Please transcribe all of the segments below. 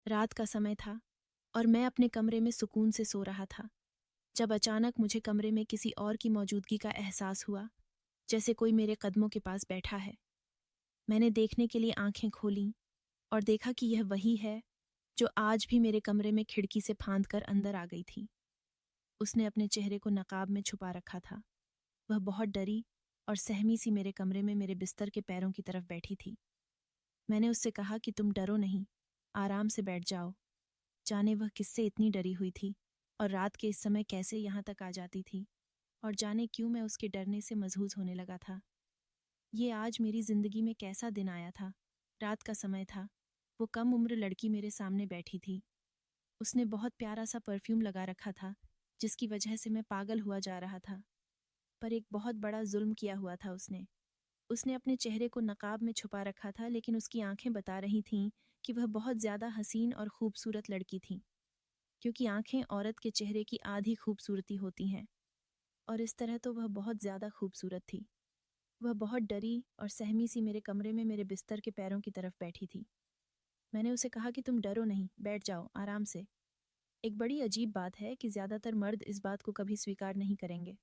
रात का समय था और मैं अपने कमरे में सुकून से सो रहा था जब अचानक मुझे कमरे में किसी और की मौजूदगी का एहसास हुआ, जैसे कोई मेरे कदमों के पास बैठा है। मैंने देखने के लिए आंखें खोलीं और देखा कि यह वही है जो आज भी मेरे कमरे में खिड़की से फांद कर अंदर आ गई थी। उसने अपने चेहरे को नकाब में छुपा रखा था। वह बहुत डरी और सहमी सी मेरे कमरे में मेरे बिस्तर के पैरों की तरफ बैठी थी। मैंने उससे कहा कि तुम डरो नहीं, आराम से बैठ जाओ। जाने वह किससे इतनी डरी हुई थी और रात के इस समय कैसे यहाँ तक आ जाती थी, और जाने क्यों मैं उसके डरने से मजबूर होने लगा था। ये आज मेरी जिंदगी में कैसा दिन आया था। रात का समय था। वो कम उम्र लड़की मेरे सामने बैठी थी। उसने बहुत प्यारा सा परफ्यूम लगा रखा था जिसकी वजह से मैं पागल हुआ जा रहा था। पर एक बहुत बड़ा जुल्म किया हुआ था उसने। उसने अपने चेहरे को नकाब में छुपा रखा था, लेकिन उसकी आंखें बता रही थीं कि वह बहुत ज्यादा हसीन और खूबसूरत लड़की थी, क्योंकि आंखें औरत के चेहरे की आधी खूबसूरती होती हैं। और इस तरह तो वह बहुत ज्यादा खूबसूरत थी। वह बहुत डरी और सहमी सी मेरे कमरे में मेरे बिस्तर के पैरों की तरफ बैठी थी। मैंने उसे कहा कि तुम डरो नहीं, बैठ जाओ आराम से। एक बड़ी अजीब बात है कि ज्यादातर मर्द इस बात को कभी स्वीकार नहीं करेंगे,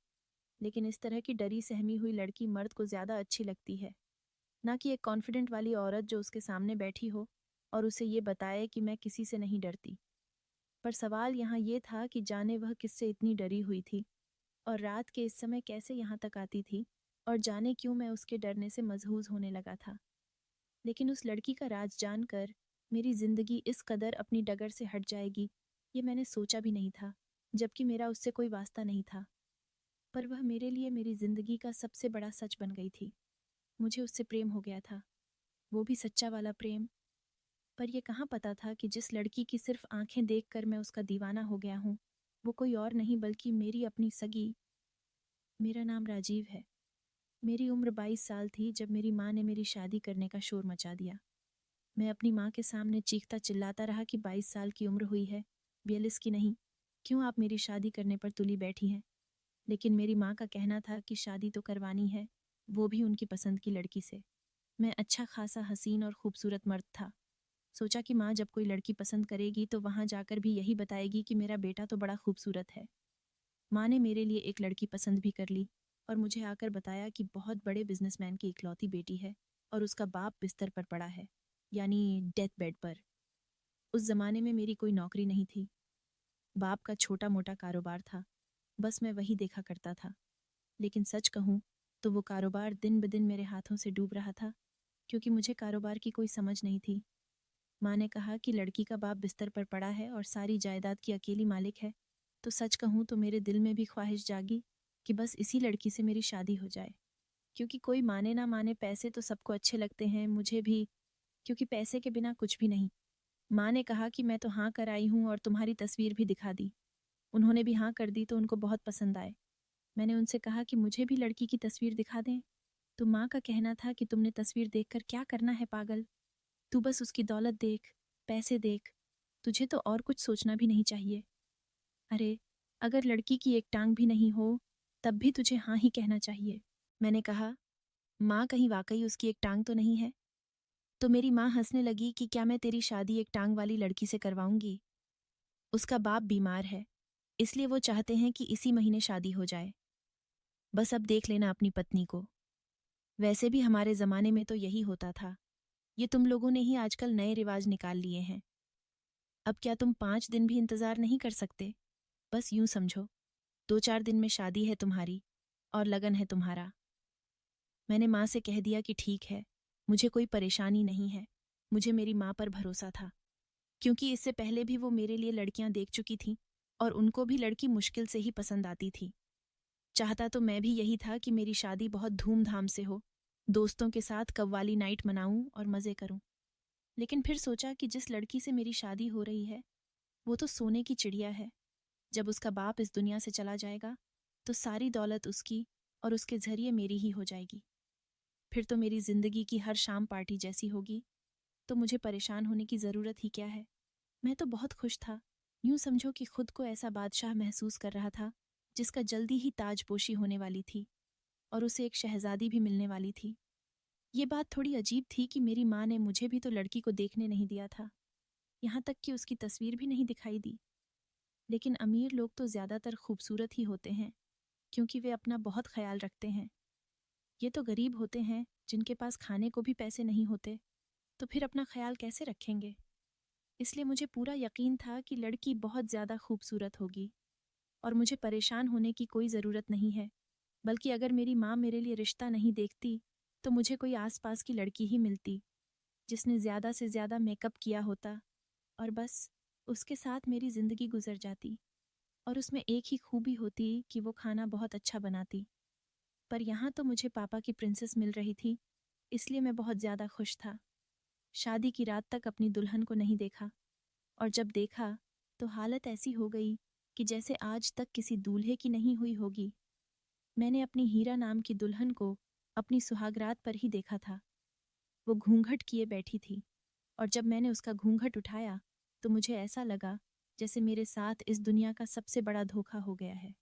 लेकिन इस तरह की डरी सहमी हुई लड़की मर्द को ज्यादा अच्छी लगती है, ना कि एक कॉन्फिडेंट वाली औरत जो उसके सामने बैठी हो और उसे ये बताए कि मैं किसी से नहीं डरती। पर सवाल यहाँ ये था कि जाने वह किससे इतनी डरी हुई थी और रात के इस समय कैसे यहाँ तक आती थी, और जाने क्यों मैं उसके डरने से मजहूज होने लगा था। लेकिन उस लड़की का राज जानकर मेरी जिंदगी इस कदर अपनी डगर से हट जाएगी, ये मैंने सोचा भी नहीं था, जबकि मेरा उससे कोई वास्ता नहीं था। पर वह मेरे लिए मेरी जिंदगी का सबसे बड़ा सच बन गई थी। मुझे उससे प्रेम हो गया था, वो भी सच्चा वाला प्रेम। पर यह कहाँ पता था कि जिस लड़की की सिर्फ आंखें देखकर मैं उसका दीवाना हो गया हूँ, वो कोई और नहीं बल्कि मेरी अपनी सगी। मेरा नाम राजीव है। मेरी उम्र 22 साल थी जब मेरी माँ ने मेरी शादी करने का शोर मचा दिया। मैं अपनी माँ के सामने चीखता चिल्लाता रहा कि 22 साल की उम्र हुई है, 42 की नहीं। क्यों आप मेरी शादी करने पर तुली बैठी हैं? लेकिन मेरी माँ का कहना था कि शादी तो करवानी है, वो भी उनकी पसंद की लड़की से। मैं अच्छा खासा हसीन और खूबसूरत मर्द था। सोचा कि माँ जब कोई लड़की पसंद करेगी तो वहाँ जाकर भी यही बताएगी कि मेरा बेटा तो बड़ा खूबसूरत है। माँ ने मेरे लिए एक लड़की पसंद भी कर ली और मुझे आकर बताया कि बहुत बड़े बिजनेसमैन की इकलौती बेटी है और उसका बाप बिस्तर पर पड़ा है, यानी डेथ बेड पर। उस जमाने में मेरी कोई नौकरी नहीं थी। बाप का छोटा मोटा कारोबार था, बस मैं वही देखा करता था। लेकिन सच कहूँ तो वो कारोबार दिन ब दिन मेरे हाथों से डूब रहा था, क्योंकि मुझे कारोबार की कोई समझ नहीं थी। माँ ने कहा कि लड़की का बाप बिस्तर पर पड़ा है और सारी जायदाद की अकेली मालिक है, तो सच कहूँ तो मेरे दिल में भी ख्वाहिश जागी कि बस इसी लड़की से मेरी शादी हो जाए। क्योंकि कोई माने ना माने, पैसे तो सबको अच्छे लगते हैं, मुझे भी, क्योंकि पैसे के बिना कुछ भी नहीं। माँ ने कहा कि मैं तो हाँ कर आई हूँ और तुम्हारी तस्वीर भी दिखा दी। उन्होंने भी हाँ कर दी तो उनको बहुत पसंद आए। मैंने उनसे कहा कि मुझे भी लड़की की तस्वीर दिखा दें, तो माँ का कहना था कि तुमने तस्वीर देखकर क्या करना है पागल, तू बस उसकी दौलत देख, पैसे देख, तुझे तो और कुछ सोचना भी नहीं चाहिए। अरे, अगर लड़की की एक टांग भी नहीं हो तब भी तुझे हाँ ही कहना चाहिए। मैंने कहा, माँ कहीं वाकई उसकी एक टांग तो नहीं है? तो मेरी माँ हंसने लगी कि क्या मैं तेरी शादी एक टांग वाली लड़की से करवाऊंगी? उसका बाप बीमार है, इसलिए वो चाहते हैं कि इसी महीने शादी हो जाए। बस अब देख लेना अपनी पत्नी को। वैसे भी हमारे जमाने में तो यही होता था, ये तुम लोगों ने ही आजकल नए रिवाज निकाल लिए हैं। अब क्या तुम 5 दिन भी इंतजार नहीं कर सकते? बस यूं समझो, 2-4 दिन में शादी है तुम्हारी और लगन है तुम्हारा। मैंने माँ से कह दिया कि ठीक है, मुझे कोई परेशानी नहीं है। मुझे मेरी माँ पर भरोसा था, क्योंकि इससे पहले भी वो मेरे लिए लड़कियां देख चुकी थीं और उनको भी लड़की मुश्किल से ही पसंद आती थी। चाहता तो मैं भी यही था कि मेरी शादी बहुत धूमधाम से हो, दोस्तों के साथ कव्वाली नाइट मनाऊं और मज़े करूं। लेकिन फिर सोचा कि जिस लड़की से मेरी शादी हो रही है, वो तो सोने की चिड़िया है। जब उसका बाप इस दुनिया से चला जाएगा तो सारी दौलत उसकी और उसके जरिए मेरी ही हो जाएगी। फिर तो मेरी जिंदगी की हर शाम पार्टी जैसी होगी, तो मुझे परेशान होने की ज़रूरत ही क्या है। मैं तो बहुत खुश था। यूं समझो कि खुद को ऐसा बादशाह महसूस कर रहा था जिसका जल्दी ही ताजपोशी होने वाली थी और उसे एक शहजादी भी मिलने वाली थी। ये बात थोड़ी अजीब थी कि मेरी माँ ने मुझे भी तो लड़की को देखने नहीं दिया था। यहाँ तक कि उसकी तस्वीर भी नहीं दिखाई दी। लेकिन अमीर लोग तो ज़्यादातर खूबसूरत ही होते हैं, क्योंकि वे अपना बहुत ख्याल रखते हैं। ये तो गरीब होते हैं जिनके पास खाने को भी पैसे नहीं होते, तो फिर अपना ख्याल कैसे रखेंगे? इसलिए मुझे पूरा यकीन था कि लड़की बहुत ज़्यादा खूबसूरत होगी और मुझे परेशान होने की कोई ज़रूरत नहीं है। बल्कि अगर मेरी माँ मेरे लिए रिश्ता नहीं देखती तो मुझे कोई आसपास की लड़की ही मिलती जिसने ज़्यादा से ज़्यादा मेकअप किया होता, और बस उसके साथ मेरी ज़िंदगी गुजर जाती। और उसमें एक ही खूबी होती कि वो खाना बहुत अच्छा बनाती। पर यहाँ तो मुझे पापा की प्रिंसेस मिल रही थी, इसलिए मैं बहुत ज़्यादा खुश था। शादी की रात तक अपनी दुल्हन को नहीं देखा, और जब देखा तो हालत ऐसी हो गई कि जैसे आज तक किसी दूल्हे की नहीं हुई होगी। मैंने अपनी हीरा नाम की दुल्हन को अपनी सुहागरात पर ही देखा था। वो घूंघट किए बैठी थी, और जब मैंने उसका घूंघट उठाया तो मुझे ऐसा लगा जैसे मेरे साथ इस दुनिया का सबसे बड़ा धोखा हो गया है।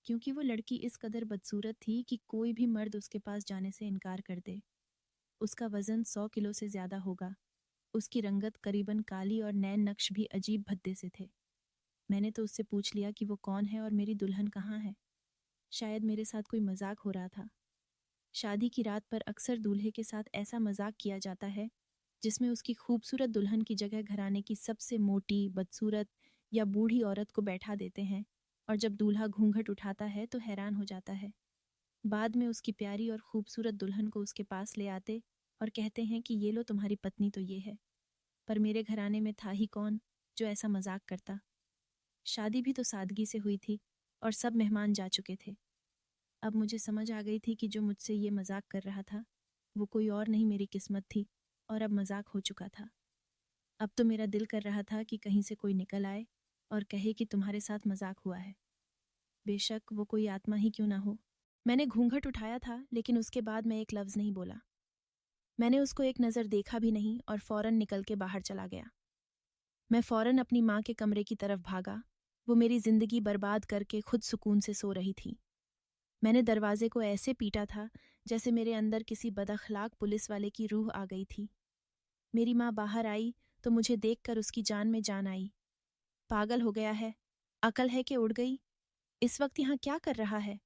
क्योंकि वो लड़की इस कदर बदसूरत थी कि कोई भी मर्द उसके पास जाने से इनकार कर दे। उसका वज़न 100 किलो से ज़्यादा होगा। उसकी रंगत करीबन काली और नैन नक्श भी अजीब भद्दे से थे। मैंने तो उससे पूछ लिया कि वो कौन है और मेरी दुल्हन कहाँ है। शायद मेरे साथ कोई मजाक हो रहा था। शादी की रात पर अक्सर दूल्हे के साथ ऐसा मजाक किया जाता है जिसमें उसकी खूबसूरत दुल्हन की जगह घराने की सबसे मोटी, बदसूरत या बूढ़ी औरत को बैठा देते हैं, और जब दूल्हा घूंघट उठाता है तो हैरान हो जाता है। बाद में उसकी प्यारी और खूबसूरत दुल्हन को उसके पास ले आते और कहते हैं कि ये लो तुम्हारी पत्नी तो ये है। पर मेरे घराने में था ही कौन जो ऐसा मजाक करता। शादी भी तो सादगी से हुई थी और सब मेहमान जा चुके थे। अब मुझे समझ आ गई थी कि जो मुझसे ये मजाक कर रहा था वो कोई और नहीं मेरी किस्मत थी, और अब मजाक हो चुका था। अब तो मेरा दिल कर रहा था कि कहीं से कोई निकल आए और कहे कि तुम्हारे साथ मजाक हुआ है, बेशक वो कोई आत्मा ही क्यों ना हो। मैंने घूंघट उठाया था, लेकिन उसके बाद मैं एक लफ्ज़ नहीं बोला। मैंने उसको एक नज़र देखा भी नहीं और फौरन निकल के बाहर चला गया। मैं फौरन अपनी माँ के कमरे की तरफ भागा। वो मेरी जिंदगी बर्बाद करके खुद सुकून से सो रही थी। मैंने दरवाजे को ऐसे पीटा था जैसे मेरे अंदर किसी बदअखलाक पुलिस वाले की रूह आ गई थी। मेरी माँ बाहर आई तो मुझे देखकर उसकी जान में जान आई। पागल हो गया है, अकल है कि उड़ गई? इस वक्त यहाँ क्या कर रहा है?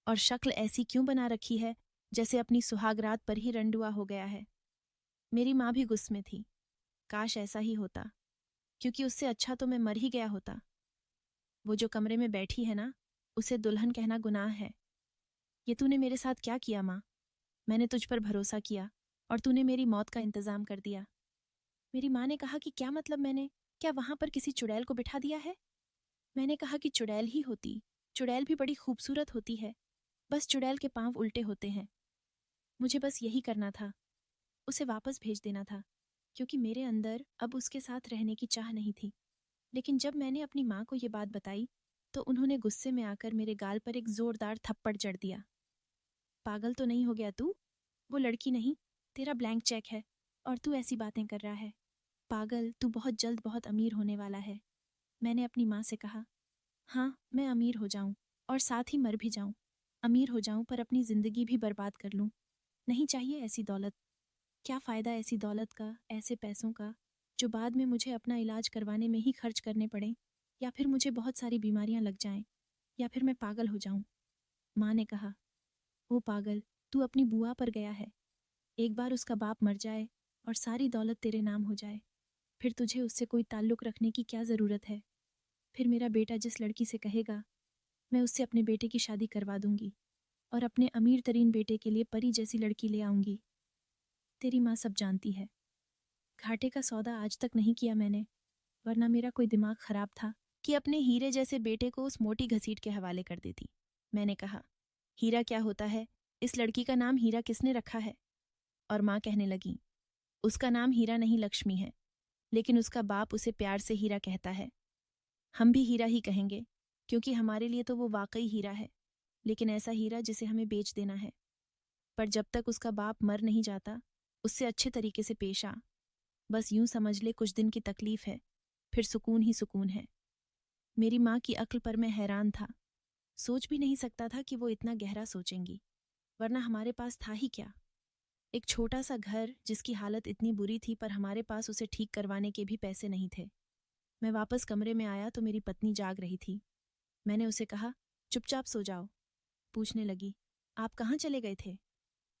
और शक्ल ऐसी क्यों बना रखी है जैसे अपनी सुहागरात पर ही रंडुआ हो गया है? मेरी माँ भी गुस्से में थी। काश ऐसा ही होता, क्योंकि उससे अच्छा तो मैं मर ही गया होता। वो जो कमरे में बैठी है ना, उसे दुल्हन कहना गुनाह है। ये तूने मेरे साथ क्या किया माँ? मैंने तुझ पर भरोसा किया और तूने मेरी मौत का इंतजाम कर दिया। मेरी माँ ने कहा कि क्या मतलब, मैंने क्या वहां पर किसी चुड़ैल को बिठा दिया है? मैंने कहा कि चुड़ैल ही होती, चुड़ैल भी बड़ी खूबसूरत होती है, बस चुड़ैल के पांव उल्टे होते हैं। मुझे बस यही करना था, उसे वापस भेज देना था, क्योंकि मेरे अंदर अब उसके साथ रहने की चाह नहीं थी। लेकिन जब मैंने अपनी माँ को ये बात बताई तो उन्होंने गुस्से में आकर मेरे गाल पर एक जोरदार थप्पड़ जड़ दिया। पागल तो नहीं हो गया तू? वो लड़की नहीं, तेरा ब्लैंक चेक है, और तू ऐसी बातें कर रहा है। पागल, तू बहुत जल्द बहुत अमीर होने वाला है। मैंने अपनी माँ से कहा, हाँ, मैं अमीर हो जाऊं और साथ ही मर भी जाऊं। अमीर हो जाऊं पर अपनी जिंदगी भी बर्बाद कर लूं। नहीं चाहिए ऐसी दौलत। क्या फ़ायदा ऐसी दौलत का, ऐसे पैसों का, जो बाद में मुझे अपना इलाज करवाने में ही खर्च करने पड़े, या फिर मुझे बहुत सारी बीमारियां लग जाएं, या फिर मैं पागल हो जाऊं। माँ ने कहा, वो पागल, तू अपनी बुआ पर गया है। एक बार उसका बाप मर जाए और सारी दौलत तेरे नाम हो जाए, फिर तुझे उससे कोई ताल्लुक़ रखने की क्या ज़रूरत है? फिर मेरा बेटा जिस लड़की से कहेगा, मैं उससे अपने बेटे की शादी करवा दूंगी और अपने अमीर तरीन बेटे के लिए परी जैसी लड़की ले आऊंगी। तेरी माँ सब जानती है। घाटे का सौदा आज तक नहीं किया मैंने, वरना मेरा कोई दिमाग खराब था कि अपने हीरे जैसे बेटे को उस मोटी घसीट के हवाले कर देती। मैंने कहा, हीरा क्या होता है? इस लड़की का नाम हीरा किसने रखा है? और माँ कहने लगी, उसका नाम हीरा नहीं लक्ष्मी है, लेकिन उसका बाप उसे प्यार से हीरा कहता है। हम भी हीरा ही कहेंगे, क्योंकि हमारे लिए तो वो वाकई हीरा है, लेकिन ऐसा हीरा जिसे हमें बेच देना है। पर जब तक उसका बाप मर नहीं जाता, उससे अच्छे तरीके से पेश आ। बस यूं समझ ले, कुछ दिन की तकलीफ है, फिर सुकून ही सुकून है। मेरी माँ की अक्ल पर मैं हैरान था। सोच भी नहीं सकता था कि वो इतना गहरा सोचेंगी, वरना हमारे पास था ही क्या। एक छोटा सा घर जिसकी हालत इतनी बुरी थी पर हमारे पास उसे ठीक करवाने के भी पैसे नहीं थे। मैं वापस कमरे में आया तो मेरी पत्नी जाग रही थी। मैंने उसे कहा, चुपचाप सो जाओ। पूछने लगी, आप कहाँ चले गए थे?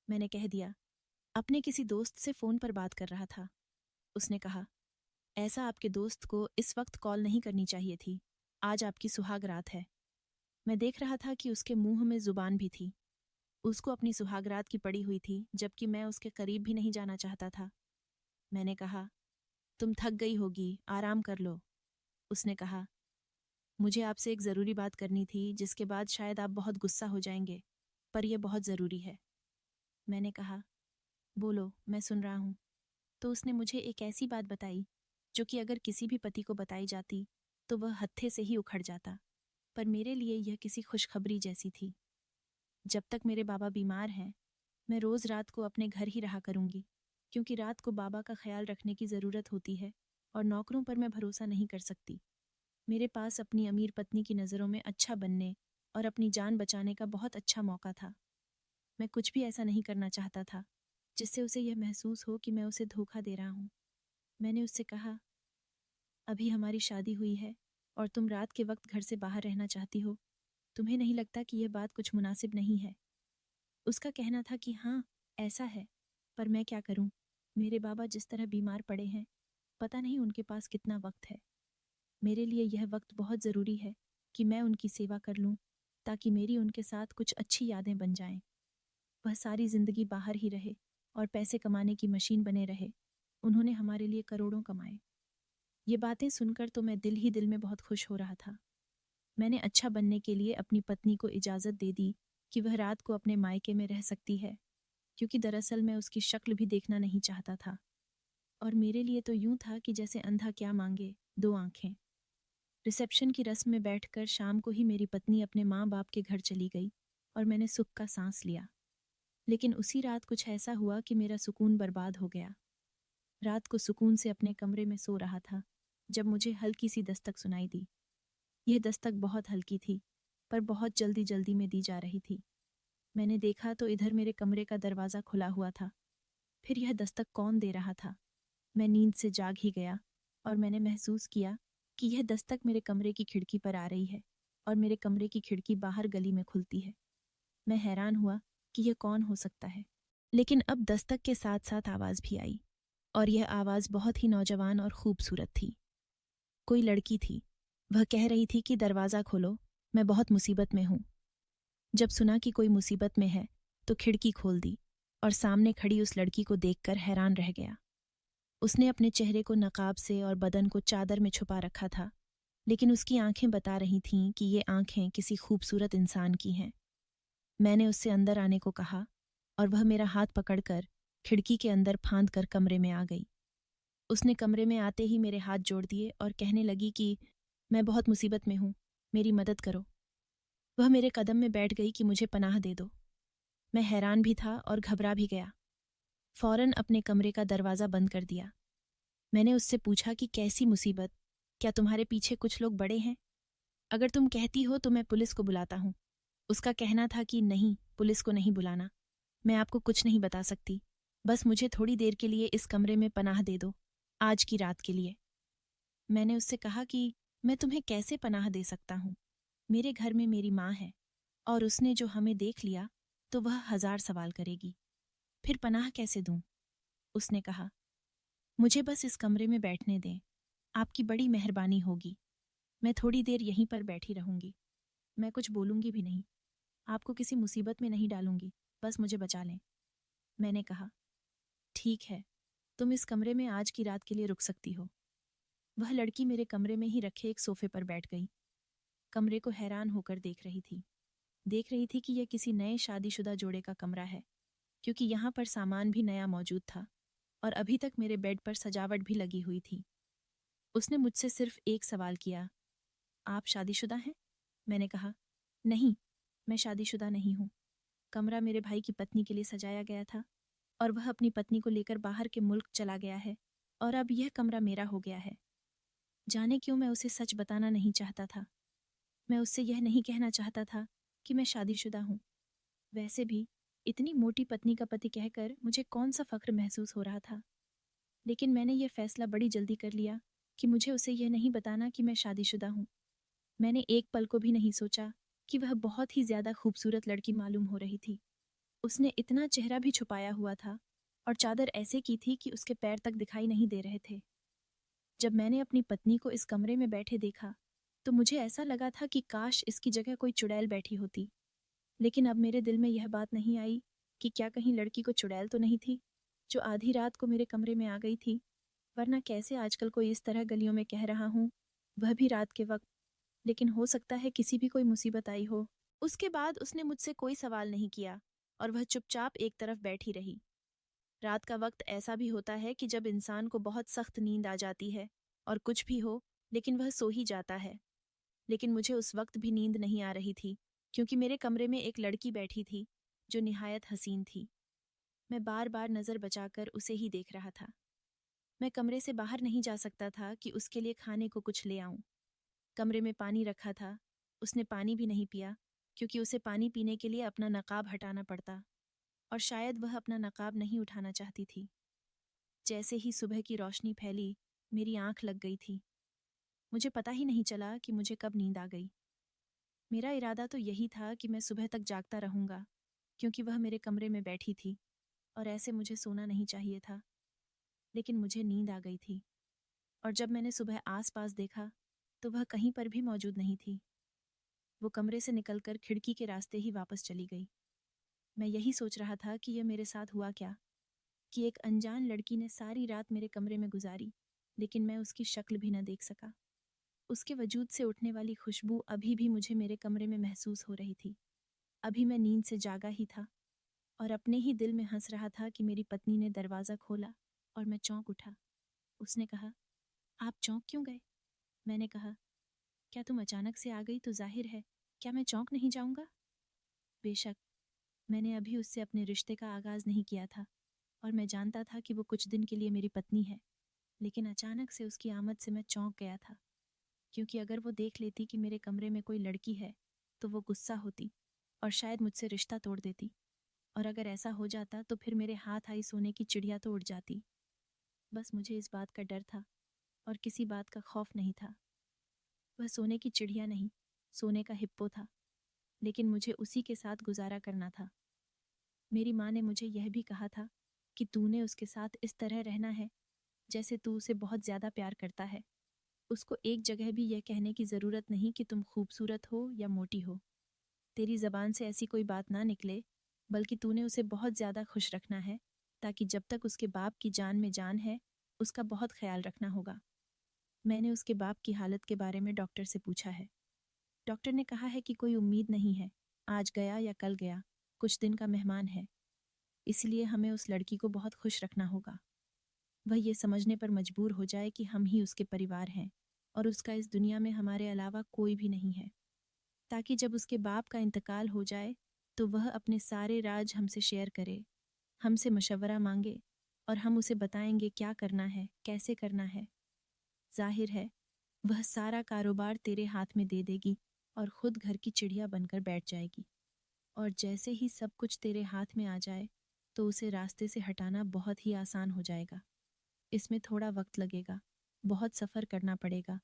मैंने कह दिया, अपने किसी दोस्त से फ़ोन पर बात कर रहा था। उसने कहा, ऐसा आपके दोस्त को इस वक्त कॉल नहीं करनी चाहिए थी। आज आपकी सुहाग रात है। मैं देख रहा था कि उसके मुंह में जुबान भी थी। उसको अपनी सुहागरात की पड़ी हुई थी, जबकि मैं उसके करीब भी नहीं जाना चाहता था। मैंने कहा, तुम थक गई होगी, आराम कर लो। उसने कहा, मुझे आपसे एक ज़रूरी बात करनी थी, जिसके बाद शायद आप बहुत गुस्सा हो जाएंगे, पर यह बहुत ज़रूरी है। मैंने कहा, बोलो, मैं सुन रहा हूँ। तो उसने मुझे एक ऐसी बात बताई जो कि अगर किसी भी पति को बताई जाती तो वह हत्थे से ही उखड़ जाता, पर मेरे लिए यह किसी खुशखबरी जैसी थी। जब तक मेरे बाबा बीमार हैं, मैं रोज़ रात को अपने घर ही रहा करूँगी, क्योंकि रात को बाबा का ख्याल रखने की ज़रूरत होती है और नौकरों पर मैं भरोसा नहीं कर सकती। मेरे पास अपनी अमीर पत्नी की नज़रों में अच्छा बनने और अपनी जान बचाने का बहुत अच्छा मौका था। मैं कुछ भी ऐसा नहीं करना चाहता था जिससे उसे यह महसूस हो कि मैं उसे धोखा दे रहा हूँ। मैंने उससे कहा, अभी हमारी शादी हुई है और तुम रात के वक्त घर से बाहर रहना चाहती हो। तुम्हें नहीं लगता कि यह बात कुछ मुनासिब नहीं है? उसका कहना था कि हाँ, ऐसा है, पर मैं क्या करूं? मेरे बाबा जिस तरह बीमार पड़े हैं, पता नहीं उनके पास कितना वक्त है। मेरे लिए यह वक्त बहुत ज़रूरी है कि मैं उनकी सेवा कर लूं, ताकि मेरी उनके साथ कुछ अच्छी यादें बन जाएं। वह सारी ज़िंदगी बाहर ही रहे और पैसे कमाने की मशीन बने रहे। उन्होंने हमारे लिए करोड़ों कमाए। ये बातें सुनकर तो मैं दिल ही दिल में बहुत खुश हो रहा था। मैंने अच्छा बनने के लिए अपनी पत्नी को इजाज़त दे दी कि वह रात को अपने मायके में रह सकती है, क्योंकि दरअसल मैं उसकी शक्ल भी देखना नहीं चाहता था। और मेरे लिए तो यूं था कि जैसे अंधा क्या मांगे, दो आंखें। रिसेप्शन की रस्म में बैठकर शाम को ही मेरी पत्नी अपने माँ बाप के घर चली गई और मैंने सुख का सांस लिया। लेकिन उसी रात कुछ ऐसा हुआ कि मेरा सुकून बर्बाद हो गया। रात को सुकून से अपने कमरे में सो रहा था जब मुझे हल्की सी दस्तक सुनाई दी। यह दस्तक बहुत हल्की थी, पर बहुत जल्दी जल्दी में दी जा रही थी। मैंने देखा तो इधर मेरे कमरे का दरवाज़ा खुला हुआ था। फिर यह दस्तक कौन दे रहा था? मैं नींद से जाग ही गया और मैंने महसूस किया कि यह दस्तक मेरे कमरे की खिड़की पर आ रही है और मेरे कमरे की खिड़की बाहर गली में खुलती है। मैं हैरान हुआ कि यह कौन हो सकता है। लेकिन अब दस्तक के साथ साथ आवाज़ भी आई, और यह आवाज़ बहुत ही नौजवान और खूबसूरत थी। कोई लड़की थी। वह कह रही थी कि दरवाज़ा खोलो, मैं बहुत मुसीबत में हूँ। जब सुना कि कोई मुसीबत में है तो खिड़की खोल दी और सामने खड़ी उस लड़की को देखकर हैरान रह गया। उसने अपने चेहरे को नकाब से और बदन को चादर में छुपा रखा था, लेकिन उसकी आंखें बता रही थीं कि ये आंखें किसी खूबसूरत इंसान की हैं। मैंने उससे अंदर आने को कहा और वह मेरा हाथ पकड़कर खिड़की के अंदर फांद कर कमरे में आ गई। उसने कमरे में आते ही मेरे हाथ जोड़ दिए और कहने लगी कि मैं बहुत मुसीबत में हूँ, मेरी मदद करो। वह मेरे कदम में बैठ गई कि मुझे पनाह दे दो। मैं हैरान भी था और घबरा भी गया। फौरन अपने कमरे का दरवाज़ा बंद कर दिया। मैंने उससे पूछा कि कैसी मुसीबत? क्या तुम्हारे पीछे कुछ लोग बड़े हैं? अगर तुम कहती हो तो मैं पुलिस को बुलाता हूँ। उसका कहना था कि नहीं, पुलिस को नहीं बुलाना। मैं आपको कुछ नहीं बता सकती। बस मुझे थोड़ी देर के लिए इस कमरे में पनाह दे दो, आज की रात के लिए। मैंने उससे कहा कि मैं तुम्हें कैसे पनाह दे सकता हूँ? मेरे घर में मेरी माँ है और उसने जो हमें देख लिया तो वह 1000 सवाल करेगी। फिर पनाह कैसे दूं? उसने कहा, मुझे बस इस कमरे में बैठने दें, आपकी बड़ी मेहरबानी होगी। मैं थोड़ी देर यहीं पर बैठी रहूंगी। मैं कुछ बोलूंगी भी नहीं, आपको किसी मुसीबत में नहीं डालूंगी, बस मुझे बचा लें। मैंने कहा, ठीक है, तुम इस कमरे में आज की रात के लिए रुक सकती हो। वह लड़की मेरे कमरे में ही रखे एक सोफे पर बैठ गई। कमरे को हैरान होकर देख रही थी। देख रही थी कि यह किसी नए शादीशुदा जोड़े का कमरा है, क्योंकि यहाँ पर सामान भी नया मौजूद था और अभी तक मेरे बेड पर सजावट भी लगी हुई थी। उसने मुझसे सिर्फ एक सवाल किया, आप शादीशुदा हैं? मैंने कहा, नहीं, मैं शादीशुदा नहीं हूँ। कमरा मेरे भाई की पत्नी के लिए सजाया गया था और वह अपनी पत्नी को लेकर बाहर के मुल्क चला गया है और अब यह कमरा मेरा हो गया है। जाने क्यों मैं उसे सच बताना नहीं चाहता था। मैं उससे यह नहीं कहना चाहता था कि मैं शादीशुदा हूँ। वैसे भी इतनी मोटी पत्नी का पति कहकर मुझे कौन सा फख्र महसूस हो रहा था, लेकिन मैंने यह फैसला बड़ी जल्दी कर लिया कि मुझे उसे यह नहीं बताना कि मैं शादीशुदा हूँ। मैंने एक पल को भी नहीं सोचा कि वह बहुत ही ज्यादा खूबसूरत लड़की मालूम हो रही थी। उसने इतना चेहरा भी छुपाया हुआ था और चादर ऐसे की थी कि उसके पैर तक दिखाई नहीं दे रहे थे। जब मैंने अपनी पत्नी को इस कमरे में बैठे देखा तो मुझे ऐसा लगा था कि काश इसकी जगह कोई चुड़ैल बैठी होती। लेकिन अब मेरे दिल में यह बात नहीं आई कि क्या कहीं लड़की को चुड़ैल तो नहीं थी जो आधी रात को मेरे कमरे में आ गई थी, वरना कैसे आजकल कोई इस तरह गलियों में कह रहा हूँ, वह भी रात के वक्त। लेकिन हो सकता है किसी भी कोई मुसीबत आई हो। उसके बाद उसने मुझसे कोई सवाल नहीं किया और वह चुपचाप एक तरफ बैठी रही। रात का वक्त ऐसा भी होता है कि जब इंसान को बहुत सख्त नींद आ जाती है और कुछ भी हो लेकिन वह सो ही जाता है। लेकिन मुझे उस वक्त भी नींद नहीं आ रही थी क्योंकि मेरे कमरे में एक लड़की बैठी थी जो निहायत हसीन थी। मैं बार बार नज़र बचाकर उसे ही देख रहा था। मैं कमरे से बाहर नहीं जा सकता था कि उसके लिए खाने को कुछ ले आऊं। कमरे में पानी रखा था, उसने पानी भी नहीं पिया क्योंकि उसे पानी पीने के लिए अपना नकाब हटाना पड़ता और शायद वह अपना नकाब नहीं उठाना चाहती थी। जैसे ही सुबह की रोशनी फैली, मेरी आंख लग गई थी। मुझे पता ही नहीं चला कि मुझे कब नींद आ गई। मेरा इरादा तो यही था कि मैं सुबह तक जागता रहूंगा क्योंकि वह मेरे कमरे में बैठी थी और ऐसे मुझे सोना नहीं चाहिए था। लेकिन मुझे नींद आ गई थी और जब मैंने सुबह आसपास देखा तो वह कहीं पर भी मौजूद नहीं थी। वो कमरे से निकलकर खिड़की के रास्ते ही वापस चली गई। मैं यही सोच रहा था कि यह मेरे साथ हुआ क्या, कि एक अनजान लड़की ने सारी रात मेरे कमरे में गुजारी लेकिन मैं उसकी शक्ल भी न देख सका। उसके वजूद से उठने वाली खुशबू अभी भी मुझे मेरे कमरे में महसूस हो रही थी। अभी मैं नींद से जागा ही था और अपने ही दिल में हंस रहा था कि मेरी पत्नी ने दरवाज़ा खोला और मैं चौंक उठा। उसने कहा, आप चौंक क्यों गए? मैंने कहा, क्या तुम अचानक से आ गई तो जाहिर है, क्या मैं चौंक नहीं जाऊंगा? बेशक, मैंने अभी उससे अपने रिश्ते का आगाज़ नहीं किया था और मैं जानता था कि वो कुछ दिन के लिए मेरी पत्नी है। लेकिन अचानक से उसकी आमद से मैं चौंक गया था क्योंकि अगर वो देख लेती कि मेरे कमरे में कोई लड़की है तो वो गुस्सा होती और शायद मुझसे रिश्ता तोड़ देती। और अगर ऐसा हो जाता तो फिर मेरे हाथ आई सोने की चिड़िया तो उड़ जाती। बस मुझे इस बात का डर था और किसी बात का खौफ नहीं था। वह सोने की चिड़िया नहीं, सोने का हिप्पो था, लेकिन मुझे उसी के साथ गुजारा करना था। मेरी माँ ने मुझे यह भी कहा था कि तूने उसके साथ इस तरह रहना है जैसे तू उसे बहुत ज़्यादा प्यार करता है। उसको एक जगह भी यह कहने की ज़रूरत नहीं कि तुम खूबसूरत हो या मोटी हो। तेरी ज़बान से ऐसी कोई बात ना निकले, बल्कि तूने उसे बहुत ज़्यादा खुश रखना है ताकि जब तक उसके बाप की जान में जान है उसका बहुत ख्याल रखना होगा। मैंने उसके बाप की हालत के बारे में डॉक्टर से पूछा है। डॉक्टर ने कहा है कि कोई उम्मीद नहीं है, आज गया या कल गया, कुछ दिन का मेहमान है, इसलिए हमें उस लड़की को बहुत खुश रखना होगा। वह ये समझने पर मजबूर हो जाए कि हम ही उसके परिवार हैं और उसका इस दुनिया में हमारे अलावा कोई भी नहीं है, ताकि जब उसके बाप का इंतकाल हो जाए तो वह अपने सारे राज हमसे शेयर करे, हमसे मशवरा मांगे और हम उसे बताएंगे क्या करना है, कैसे करना है। जाहिर है वह सारा कारोबार तेरे हाथ में दे देगी और खुद घर की चिड़िया बनकर बैठ जाएगी। और जैसे ही सब कुछ तेरे हाथ में आ जाए तो उसे रास्ते से हटाना बहुत ही आसान हो जाएगा। इसमें थोड़ा वक्त लगेगा, बहुत सफ़र करना पड़ेगा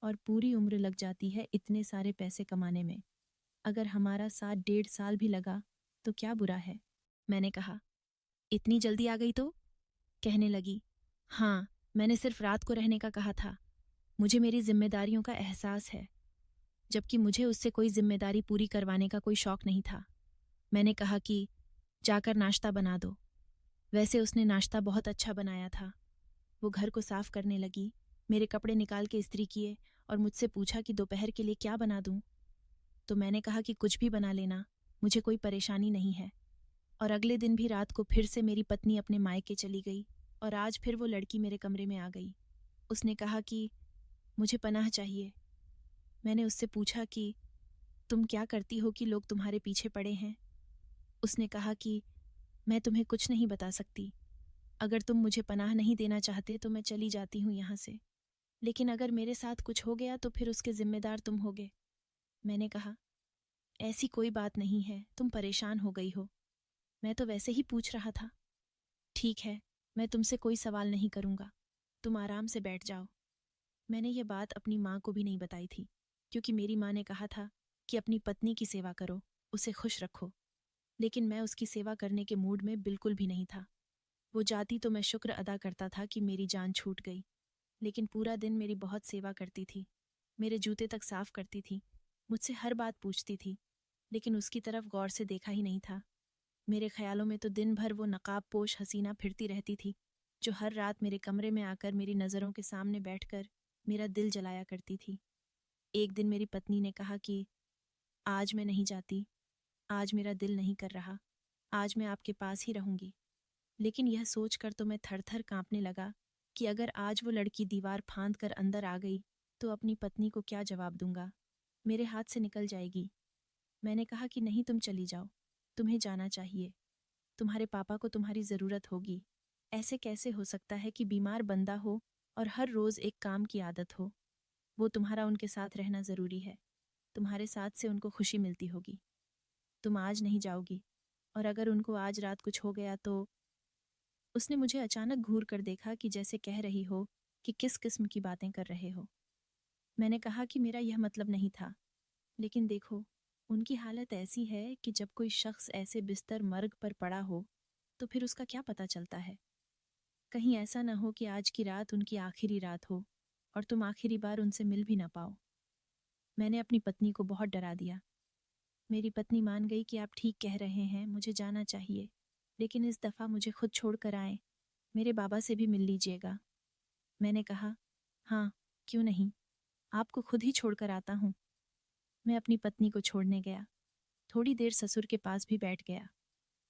और पूरी उम्र लग जाती है इतने सारे पैसे कमाने में। अगर हमारा साथ 1.5 साल भी लगा तो क्या बुरा है? मैंने कहा, इतनी जल्दी आ गई तो? कहने लगी, हाँ, मैंने सिर्फ रात को रहने का कहा था। मुझे मेरी जिम्मेदारियों का एहसास है, जबकि मुझे उससे कोई जिम्मेदारी पूरी करवाने का कोई शौक नहीं था। मैंने कहा कि जाकर नाश्ता बना दो। वैसे उसने नाश्ता बहुत अच्छा बनाया था। वो घर को साफ करने लगी, मेरे कपड़े निकाल के इस्त्री किए और मुझसे पूछा कि दोपहर के लिए क्या बना दूं। तो मैंने कहा कि कुछ भी बना लेना, मुझे कोई परेशानी नहीं है। और अगले दिन भी रात को फिर से मेरी पत्नी अपने मायके चली गई और आज फिर वो लड़की मेरे कमरे में आ गई। उसने कहा कि मुझे पनाह चाहिए। मैंने उससे पूछा कि तुम क्या करती हो कि लोग तुम्हारे पीछे पड़े हैं? उसने कहा कि मैं तुम्हें कुछ नहीं बता सकती। अगर तुम मुझे पनाह नहीं देना चाहते तो मैं चली जाती हूँ यहाँ से, लेकिन अगर मेरे साथ कुछ हो गया तो फिर उसके जिम्मेदार तुम होगे। मैंने कहा, ऐसी कोई बात नहीं है, तुम परेशान हो गई हो। मैं तो वैसे ही पूछ रहा था। ठीक है, मैं तुमसे कोई सवाल नहीं करूँगा, तुम आराम से बैठ जाओ। मैंने यह बात अपनी माँ को भी नहीं बताई थी, क्योंकि मेरी माँ ने कहा था कि अपनी पत्नी की सेवा करो, उसे खुश रखो। लेकिन मैं उसकी सेवा करने के मूड में बिल्कुल भी नहीं था। वो जाती तो मैं शुक्र अदा करता था कि मेरी जान छूट गई, लेकिन पूरा दिन मेरी बहुत सेवा करती थी, मेरे जूते तक साफ करती थी, मुझसे हर बात पूछती थी, लेकिन उसकी तरफ गौर से देखा ही नहीं था। मेरे ख्यालों में तो दिन भर वो नकाब पोश हसीना फिरती रहती थी, जो हर रात मेरे कमरे में आकर मेरी नज़रों के सामने बैठकर मेरा दिल जलाया करती थी। एक दिन मेरी पत्नी ने कहा कि आज मैं नहीं जाती, आज मेरा दिल नहीं कर रहा, आज मैं आपके पास ही रहूंगी। लेकिन यह सोचकर तो मैं थर थर कांपने लगा कि अगर आज वो लड़की दीवार फांद कर अंदर आ गई तो अपनी पत्नी को क्या जवाब दूंगा, मेरे हाथ से निकल जाएगी। मैंने कहा कि नहीं, तुम चली जाओ, तुम्हें जाना चाहिए, तुम्हारे पापा को तुम्हारी ज़रूरत होगी। ऐसे कैसे हो सकता है कि बीमार बंदा हो और हर रोज़ एक काम की आदत हो। वो तुम्हारा उनके साथ रहना ज़रूरी है, तुम्हारे साथ से उनको खुशी मिलती होगी। तुम आज नहीं जाओगी, और अगर उनको आज रात कुछ हो गया तो। उसने मुझे अचानक घूर कर देखा कि जैसे कह रही हो कि किस किस्म की बातें कर रहे हो। मैंने कहा कि मेरा यह मतलब नहीं था, लेकिन देखो, उनकी हालत ऐसी है कि जब कोई शख्स ऐसे बिस्तर मर्ग पर पड़ा हो तो फिर उसका क्या पता चलता है। कहीं ऐसा न हो कि आज की रात उनकी आखिरी रात हो और तुम आखिरी बार उनसे मिल भी ना पाओ। मैंने अपनी पत्नी को बहुत डरा दिया। मेरी पत्नी मान गई कि आप ठीक कह रहे हैं, मुझे जाना चाहिए, लेकिन इस दफ़ा मुझे खुद छोड़ कर आए, मेरे बाबा से भी मिल लीजिएगा। मैंने कहा, हाँ, क्यों नहीं, आपको खुद ही छोड़ कर आता हूँ। मैं अपनी पत्नी को छोड़ने गया, थोड़ी देर ससुर के पास भी बैठ गया।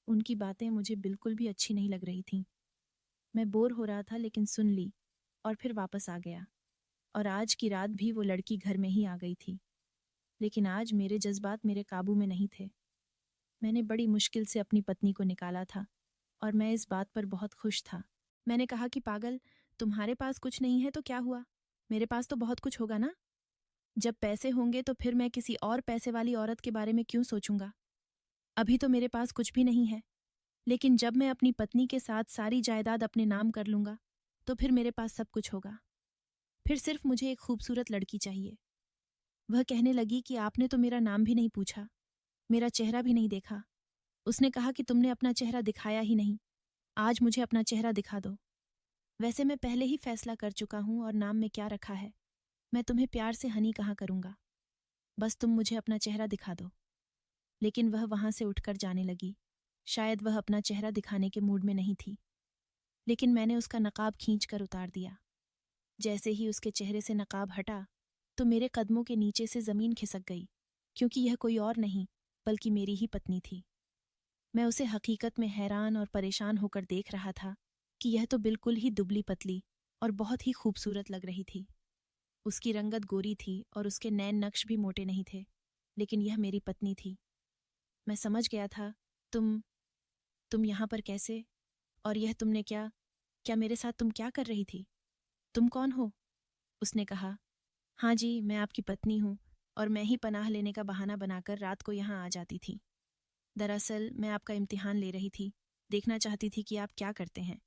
उनकी बातें मुझे बिल्कुल भी अच्छी नहीं लग रही थीं। मैं बोर हो रहा था, लेकिन सुन ली और फिर वापस आ गया। और आज की रात भी वो लड़की घर में ही आ गई थी, लेकिन आज मेरे जज्बात मेरे काबू में नहीं थे। मैंने बड़ी मुश्किल से अपनी पत्नी को निकाला था और मैं इस बात पर बहुत खुश था। मैंने कहा कि पागल, तुम्हारे पास कुछ नहीं है तो क्या हुआ, मेरे पास तो बहुत कुछ होगा ना। जब पैसे होंगे तो फिर मैं किसी और पैसे वाली औरत के बारे में क्यों सोचूंगा। अभी तो मेरे पास कुछ भी नहीं है, लेकिन जब मैं अपनी पत्नी के साथ सारी जायदाद अपने नाम कर लूंगा तो फिर मेरे पास सब कुछ होगा। फिर सिर्फ मुझे एक खूबसूरत लड़की चाहिए। वह कहने लगी कि आपने तो मेरा नाम भी नहीं पूछा, मेरा चेहरा भी नहीं देखा। उसने कहा कि तुमने अपना चेहरा दिखाया ही नहीं, आज मुझे अपना चेहरा दिखा दो। वैसे मैं पहले ही फैसला कर चुका हूं और नाम में क्या रखा है, मैं तुम्हें प्यार से हनी कहा करूंगा, बस तुम मुझे अपना चेहरा दिखा दो। लेकिन वह वहां से उठकर जाने लगी। शायद वह अपना चेहरा दिखाने के मूड में नहीं थी, लेकिन मैंने उसका नकाब खींच कर उतार दिया। जैसे ही उसके चेहरे से नकाब हटा तो मेरे कदमों के नीचे से जमीन खिसक गई, क्योंकि यह कोई और नहीं बल्कि मेरी ही पत्नी थी। मैं उसे हकीकत में हैरान और परेशान होकर देख रहा था कि यह तो बिल्कुल ही दुबली पतली और बहुत ही खूबसूरत लग रही थी। उसकी रंगत गोरी थी और उसके नैन नक्श भी मोटे नहीं थे, लेकिन यह मेरी पत्नी थी। मैं समझ गया था। तुम यहाँ पर कैसे, और यह तुमने क्या क्या मेरे साथ तुम क्या कर रही थी, तुम कौन हो। उसने कहा, हाँ जी, मैं आपकी पत्नी हूँ, और मैं ही पनाह लेने का बहाना बनाकर रात को यहाँ आ जाती थी। दरअसल मैं आपका इम्तिहान ले रही थी, देखना चाहती थी कि आप क्या करते हैं।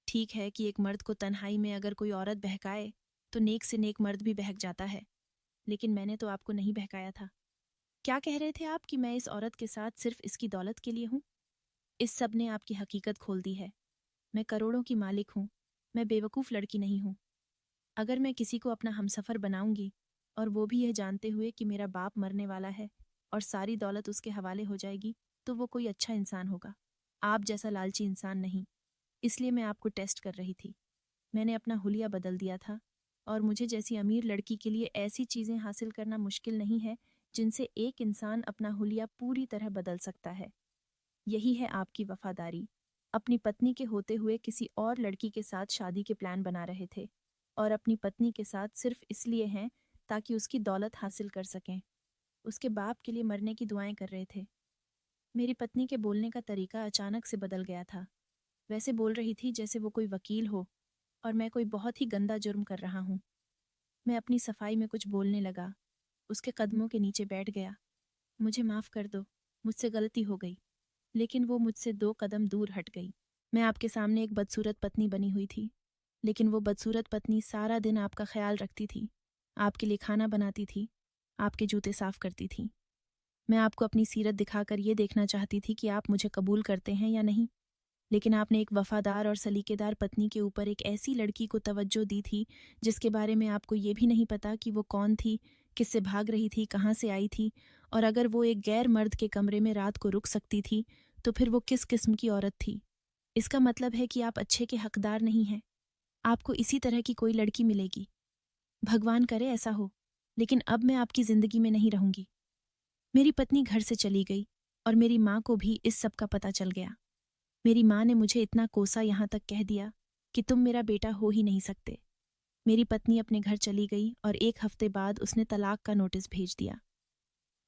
ठीक है कि एक मर्द को तन्हाई में अगर कोई औरत बहकाए तो नेक से नेक मर्द भी बहक जाता है, लेकिन मैंने तो आपको नहीं बहकाया था। क्या कह रहे थे आप कि मैं इस औरत के साथ सिर्फ इसकी दौलत के लिए हूँ? इस सब ने आपकी हकीकत खोल दी है। मैं करोड़ों की मालिक हूँ, मैं बेवकूफ़ लड़की नहीं हूँ। अगर मैं किसी को अपना हमसफ़र बनाऊंगी, और वो भी यह जानते हुए कि मेरा बाप मरने वाला है और सारी दौलत उसके हवाले हो जाएगी, तो वो कोई अच्छा इंसान होगा, आप जैसा लालची इंसान नहीं। इसलिए मैं आपको टेस्ट कर रही थी। मैंने अपना हुलिया बदल दिया था, और मुझे जैसी अमीर लड़की के लिए ऐसी चीज़ें हासिल करना मुश्किल नहीं है जिनसे एक इंसान अपना हुलिया पूरी तरह बदल सकता है। यही है आपकी वफादारी। अपनी पत्नी के होते हुए किसी और लड़की के साथ शादी के प्लान बना रहे थे, और अपनी पत्नी के साथ सिर्फ इसलिए हैं ताकि उसकी दौलत हासिल कर सकें। उसके बाप के लिए मरने की दुआएं कर रहे थे। मेरी पत्नी के बोलने का तरीका अचानक से बदल गया था। वैसे बोल रही थी जैसे वो कोई वकील हो और मैं कोई बहुत ही गंदा जुर्म कर रहा हूँ। मैं अपनी सफाई में कुछ बोलने लगा, उसके कदमों के नीचे बैठ गया। मुझे माफ़ कर दो, मुझसे गलती हो गई, लेकिन वो मुझसे 2 कदम दूर हट गई। मैं आपके सामने एक बदसूरत पत्नी बनी हुई थी, लेकिन वो बदसूरत पत्नी सारा दिन आपका ख्याल रखती थी, आपके लिए खाना बनाती थी, आपके जूते साफ करती थी। मैं आपको अपनी सीरत दिखाकर ये देखना चाहती थी कि आप मुझे कबूल करते हैं या नहीं, लेकिन आपने एक वफादार और सलीकेदार पत्नी के ऊपर एक ऐसी लड़की को तवज्जो दी थी जिसके बारे में आपको ये भी नहीं पता कि वो कौन थी, किससे भाग रही थी, कहाँ से आई थी, और अगर वो एक गैर मर्द के कमरे में रात को रुक सकती थी तो फिर वो किस किस्म की औरत थी। इसका मतलब है कि आप अच्छे के हकदार नहीं हैं। आपको इसी तरह की कोई लड़की मिलेगी। भगवान करे ऐसा हो, लेकिन अब मैं आपकी जिंदगी में नहीं रहूंगी। मेरी पत्नी घर से चली गई और मेरी माँ को भी इस सब का पता चल गया। मेरी माँ ने मुझे इतना कोसा यहाँ तक कह दिया कि तुम मेरा बेटा हो ही नहीं सकते। मेरी पत्नी अपने घर चली गई और 1 हफ्ते बाद उसने तलाक का नोटिस भेज दिया।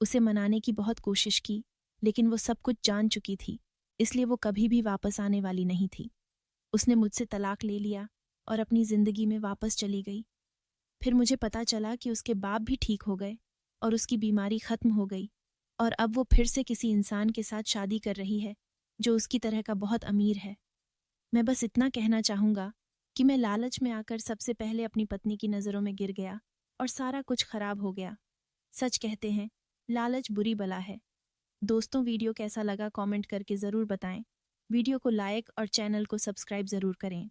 उसे मनाने की बहुत कोशिश की, लेकिन वो सब कुछ जान चुकी थी, इसलिए वो कभी भी वापस आने वाली नहीं थी। उसने मुझसे तलाक ले लिया और अपनी जिंदगी में वापस चली गई। फिर मुझे पता चला कि उसके बाप भी ठीक हो गए और उसकी बीमारी खत्म हो गई, और अब वो फिर से किसी इंसान के साथ शादी कर रही है जो उसकी तरह का बहुत अमीर है। मैं बस इतना कहना चाहूँगा कि मैं लालच में आकर सबसे पहले अपनी पत्नी की नज़रों में गिर गया और सारा कुछ खराब हो गया। सच कहते हैं, लालच बुरी बला है। दोस्तों, वीडियो कैसा लगा कमेंट करके ज़रूर बताएं। वीडियो को लाइक और चैनल को सब्सक्राइब ज़रूर करें।